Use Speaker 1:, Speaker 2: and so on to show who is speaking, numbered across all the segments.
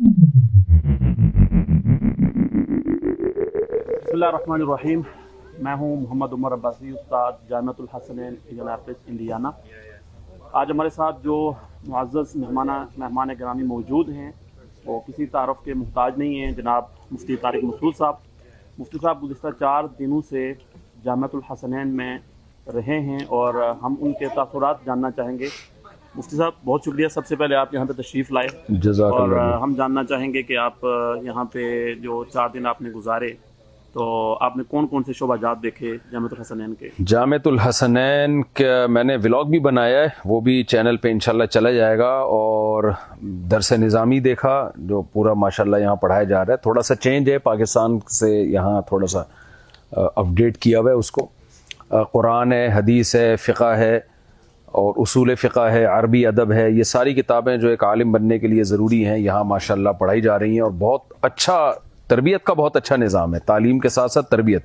Speaker 1: بسم اللہ الرحمن الرحیم. میں ہوں محمد عمر عباسی، استاد جامعۃ الحسنین انڈیاناپولس انڈیانا. آج ہمارے ساتھ جو معزز مہمان گرامی موجود ہیں وہ کسی تعارف کے محتاج نہیں ہیں. جناب مفتی طارق مسعود صاحب. مفتی صاحب گزشتہ 4 دنوں سے جامعۃ الحسنین میں رہے ہیں اور ہم ان کے تاثرات جاننا چاہیں گے. مفتی صاحب بہت شکریہ سب سے پہلے آپ یہاں پہ تشریف لائے.
Speaker 2: جزاک
Speaker 1: اور
Speaker 2: اللہ.
Speaker 1: ہم جاننا چاہیں گے کہ آپ یہاں پہ جو 4 دن آپ نے گزارے تو آپ نے کون کون سے شعبہ جات دیکھے جامعۃ الحسنین کے؟
Speaker 2: جامعۃ الحسنین کا میں نے ولاگ بھی بنایا ہے، وہ بھی چینل پہ انشاءاللہ چلا جائے گا. اور درس نظامی دیکھا جو پورا ماشاءاللہ یہاں پڑھایا جا رہا ہے. تھوڑا سا چینج ہے پاکستان سے، یہاں تھوڑا سا اپڈیٹ کیا ہوا ہے اس کو. قرآن ہے، حدیث ہے، فقہ ہے اور اصول فقہ ہے، عربی ادب ہے. یہ ساری کتابیں جو ایک عالم بننے کے لیے ضروری ہیں یہاں ماشاءاللہ پڑھائی جا رہی ہیں. اور بہت اچھا تربیت کا بہت اچھا نظام ہے، تعلیم کے ساتھ ساتھ تربیت.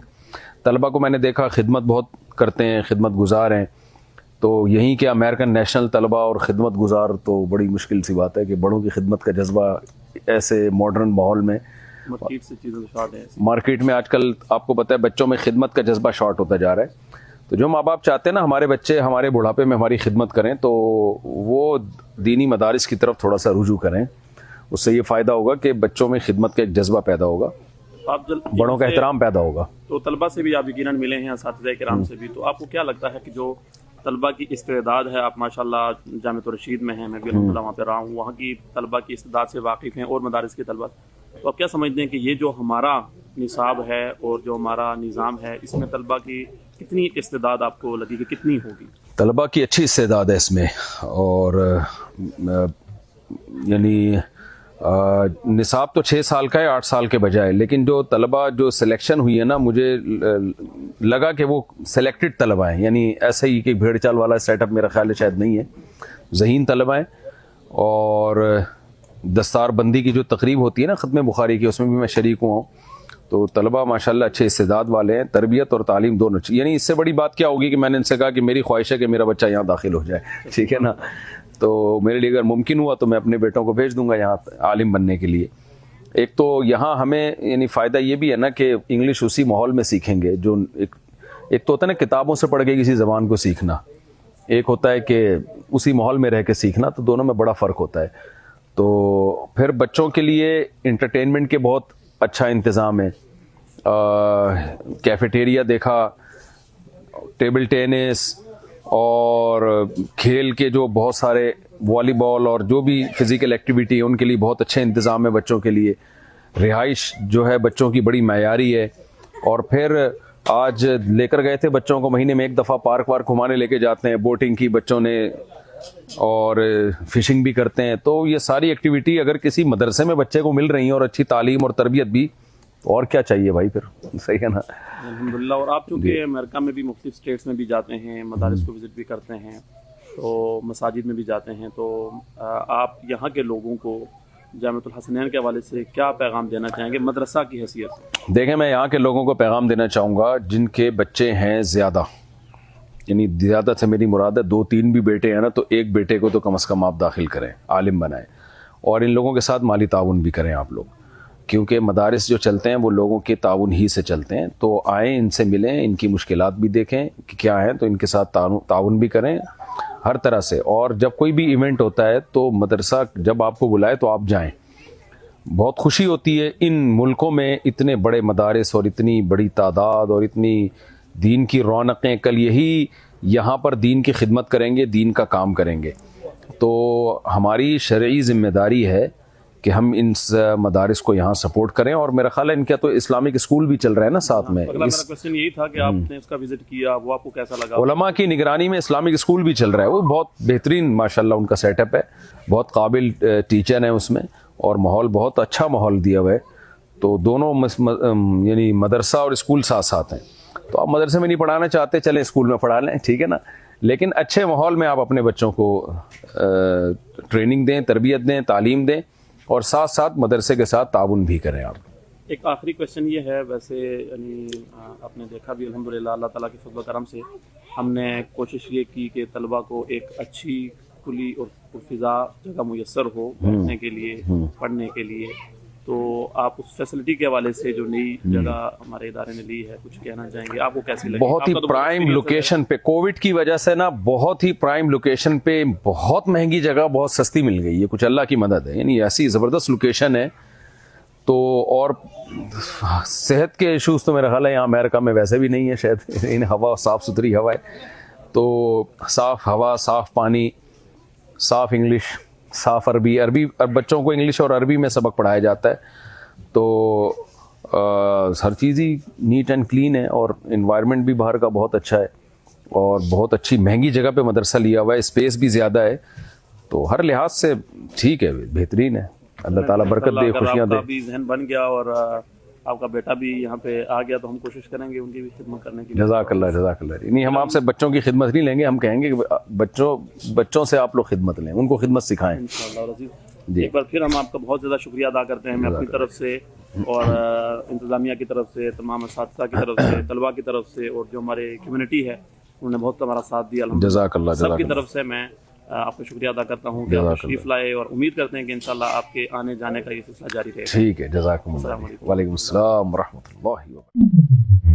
Speaker 2: طلبہ کو میں نے دیکھا خدمت بہت کرتے ہیں، خدمت گزار ہیں. تو یہیں کہ امریکن نیشنل طلبہ اور خدمت گزار تو بڑی مشکل سی بات ہے کہ بڑوں کی خدمت کا جذبہ ایسے ماڈرن ماحول میں،
Speaker 1: مارکیٹ سے چیزیں شارٹ ہیں.
Speaker 2: مارکیٹ میں آج کل آپ کو پتہ ہے بچوں میں خدمت کا جذبہ شارٹ ہوتا جا رہا ہے. تو جو ماں باپ چاہتے ہیں نا ہمارے بچے ہمارے بڑھاپے میں ہماری خدمت کریں تو وہ دینی مدارس کی طرف تھوڑا سا رجوع کریں. اس سے یہ فائدہ ہوگا کہ بچوں میں خدمت کا ایک جذبہ پیدا ہوگا،
Speaker 1: آپ
Speaker 2: بڑوں کا احترام پیدا ہوگا.
Speaker 1: تو طلبہ سے بھی آپ یقیناً ملے ہیں، اساتذہ کرام سے بھی. تو آپ کو کیا لگتا ہے کہ جو طلبہ کی استعداد ہے، آپ ماشاءاللہ جامعۃ الرشید میں ہیں، میں بھی الحمدللہ وہاں پہ رہا ہوں، وہاں کی طلبہ کی استعداد سے واقف ہیں اور مدارس کے طلبہ. تو آپ کیا سمجھتے ہیں کہ یہ جو ہمارا نصاب ہے اور جو ہمارا نظام ہے اس میں طلبہ کی کتنی استعداد آپ کو لگی کہ کتنی ہوگی؟
Speaker 2: طلبہ کی اچھی استعداد ہے اس میں. اور یعنی نصاب تو 6 سال کا ہے 8 سال کے بجائے، لیکن جو طلبہ جو سلیکشن ہوئی ہے نا مجھے لگا کہ وہ سلیکٹڈ طلبہ ہیں. یعنی ایسا ہی کہ بھیڑ چال والا سیٹ اپ میرا خیال ہے شاید نہیں ہے، ذہین طلبہ ہیں. اور دستار بندی کی جو تقریب ہوتی ہے نا ختم بخاری کی، اس میں بھی میں شریک ہوا ہوں. تو طلبہ ماشاءاللہ اچھے استعداد والے ہیں. تربیت اور تعلیم دونوں. یعنی اس سے بڑی بات کیا ہوگی کہ میں نے ان سے کہا کہ میری خواہش ہے کہ میرا بچہ یہاں داخل ہو جائے، ٹھیک ہے نا. تو میرے لیے اگر ممکن ہوا تو میں اپنے بیٹوں کو بھیج دوں گا یہاں عالم بننے کے لیے. ایک تو یہاں ہمیں یعنی فائدہ یہ بھی ہے نا کہ انگلش اسی ماحول میں سیکھیں گے. جو ایک تو ہوتا ہے نا کتابوں سے پڑھ کے کسی زبان کو سیکھنا، ایک ہوتا ہے کہ اسی ماحول میں رہ کے سیکھنا. تو دونوں میں بڑا فرق ہوتا ہے. تو پھر بچوں کے لیے انٹرٹینمنٹ کے بہت اچھا انتظام ہے. کیفیٹیریا دیکھا، ٹیبل ٹینس اور کھیل کے جو بہت سارے والی بال اور جو بھی فزیکل ایکٹیویٹی ہے ان کے لیے بہت اچھے انتظام ہے بچوں کے لیے. رہائش جو ہے بچوں کی بڑی معیاری ہے. اور پھر آج لے کر گئے تھے بچوں کو مہینے میں ایک دفعہ پارک وارک گھمانے لے کے جاتے ہیں. بوٹنگ کی بچوں نے اور فشنگ بھی کرتے ہیں. تو یہ ساری ایکٹیویٹی اگر کسی مدرسے میں بچے کو مل رہی ہیں اور اچھی تعلیم اور تربیت بھی، اور کیا چاہیے بھائی پھر. صحیح ہے نا.
Speaker 1: الحمدللہ. اور آپ چونکہ امریکہ میں بھی مختلف اسٹیٹس میں بھی جاتے ہیں، مدارس کو وزٹ بھی کرتے ہیں، تو مساجد میں بھی جاتے ہیں، تو آپ یہاں کے لوگوں کو جامعۃ الحسنین کے حوالے سے کیا پیغام دینا چاہیں گے مدرسہ کی حیثیت سے؟
Speaker 2: دیکھیں میں یہاں کے لوگوں کو پیغام دینا چاہوں گا جن کے بچے ہیں زیادہ، یعنی زیادہ سے میری مراد ہے 2-3 بھی بیٹے ہیں نا تو ایک بیٹے کو تو کم از کم آپ داخل کریں، عالم بنائیں. اور ان لوگوں کے ساتھ مالی تعاون بھی کریں آپ لوگ، کیونکہ مدارس جو چلتے ہیں وہ لوگوں کے تعاون ہی سے چلتے ہیں. تو آئیں ان سے ملیں، ان کی مشکلات بھی دیکھیں کہ کیا ہیں، تو ان کے ساتھ تعاون بھی کریں ہر طرح سے. اور جب کوئی بھی ایونٹ ہوتا ہے تو مدرسہ جب آپ کو بلائے تو آپ جائیں. بہت خوشی ہوتی ہے ان ملکوں میں اتنے بڑے مدارس اور اتنی بڑی تعداد اور اتنی دین کی رونقیں. کل یہی یہاں پر دین کی خدمت کریں گے، دین کا کام کریں گے. تو ہماری شرعی ذمہ داری ہے کہ ہم ان مدارس کو یہاں سپورٹ کریں. اور میرا خیال ہے ان کا تو اسلامک اسکول بھی چل رہا ہے نا ساتھ میں.
Speaker 1: اگلا میرا کوسچن یہی تھا کہ آپ نے اس کا وزٹ کیا، وہ آپ کو کیسا لگا؟
Speaker 2: علماء کی نگرانی میں اسلامک اسکول بھی چل رہا ہے، وہ بہت بہترین ماشاءاللہ ان کا سیٹ اپ ہے. بہت قابل ٹیچر ہیں اس میں اور ماحول بہت اچھا ماحول دیا ہوا ہے. تو دونوں یعنی مدرسہ اور اسکول ساتھ ساتھ ہیں. تو آپ مدرسے میں نہیں پڑھانا چاہتے چلیں اسکول میں پڑھا لیں، ٹھیک ہے نا. لیکن اچھے ماحول میں آپ اپنے بچوں کو ٹریننگ دیں، تربیت دیں، تعلیم دیں اور ساتھ ساتھ مدرسے کے ساتھ تعاون بھی کریں آپ.
Speaker 1: ایک آخری کویشچن یہ ہے، ویسے یعنی آپ نے دیکھا بھی الحمدللہ اللہ تعالیٰ کے فضل و کرم سے ہم نے کوشش یہ کی کہ طلبہ کو ایک اچھی کھلی اور فضا جگہ میسر ہو بیٹھنے کے لیے، پڑھنے کے لیے، تو آپ اس فیسلٹی کے حوالے سے جو نئی جگہ ہمارے ادارے نے لی ہے کچھ کہنا چاہیں گے؟ آپ کو کیسی لگی؟
Speaker 2: بہت ہی پرائم لوکیشن پہ، کووڈ کی وجہ سے نا بہت ہی پرائم لوکیشن پہ، بہت مہنگی جگہ بہت سستی مل گئی ہے، کچھ اللہ کی مدد ہے، یعنی ایسی زبردست لوکیشن ہے. تو اور صحت کے ایشوز تو میرا خیال ہے یہاں امریکہ میں ویسے بھی نہیں ہے شاید، ہوا صاف ستھری ہوا ہے، تو صاف ہوا، صاف پانی، صاف انگلش، صاف عربی بچوں کو انگلش اور عربی میں سبق پڑھایا جاتا ہے، تو ہر چیز ہی نیٹ اینڈ کلین ہے، اور انوائرمنٹ بھی باہر کا بہت اچھا ہے، اور بہت اچھی مہنگی جگہ پہ مدرسہ لیا ہوا ہے، اسپیس بھی زیادہ ہے، تو ہر لحاظ سے ٹھیک ہے، بہترین ہے. اللہ تعالیٰ برکت دے، خوشیاں دے.
Speaker 1: آپ کا بھی ذہن بن گیا اور آپ کا بیٹا بھی یہاں پہ آ گیا، تو ہم کوشش کریں گے ان کی بھی خدمت کرنے کی.
Speaker 2: جزاک اللہ، جزاک اللہ. نہیں، ہم آپ سے بچوں کی خدمت نہیں لیں گے، ہم کہیں گے کہ بچوں سے آپ لوگ خدمت لیں، ان کو خدمت سکھائیں.
Speaker 1: انشاءاللہ عزیز، ایک بار پھر ہم آپ کا بہت زیادہ شکریہ ادا کرتے ہیں، میں اپنی طرف سے اور انتظامیہ کی طرف سے، تمام اساتذہ کی طرف سے، طلباء کی طرف سے، اور جو ہمارے کمیونٹی ہے انہوں نے بہت ہمارا ساتھ دیا،
Speaker 2: جزاک اللہ،
Speaker 1: سب کی طرف سے میں آپ کو شکریہ ادا کرتا ہوں کہ آپ تشریف لائے، اور امید کرتے ہیں کہ انشاءاللہ آپ کے آنے جانے کا یہ سلسلہ جاری رہے گا.
Speaker 2: ٹھیک ہے، جزاکم اللہ. وعلیکم السلام ورحمۃ اللہ وبرکاتہ.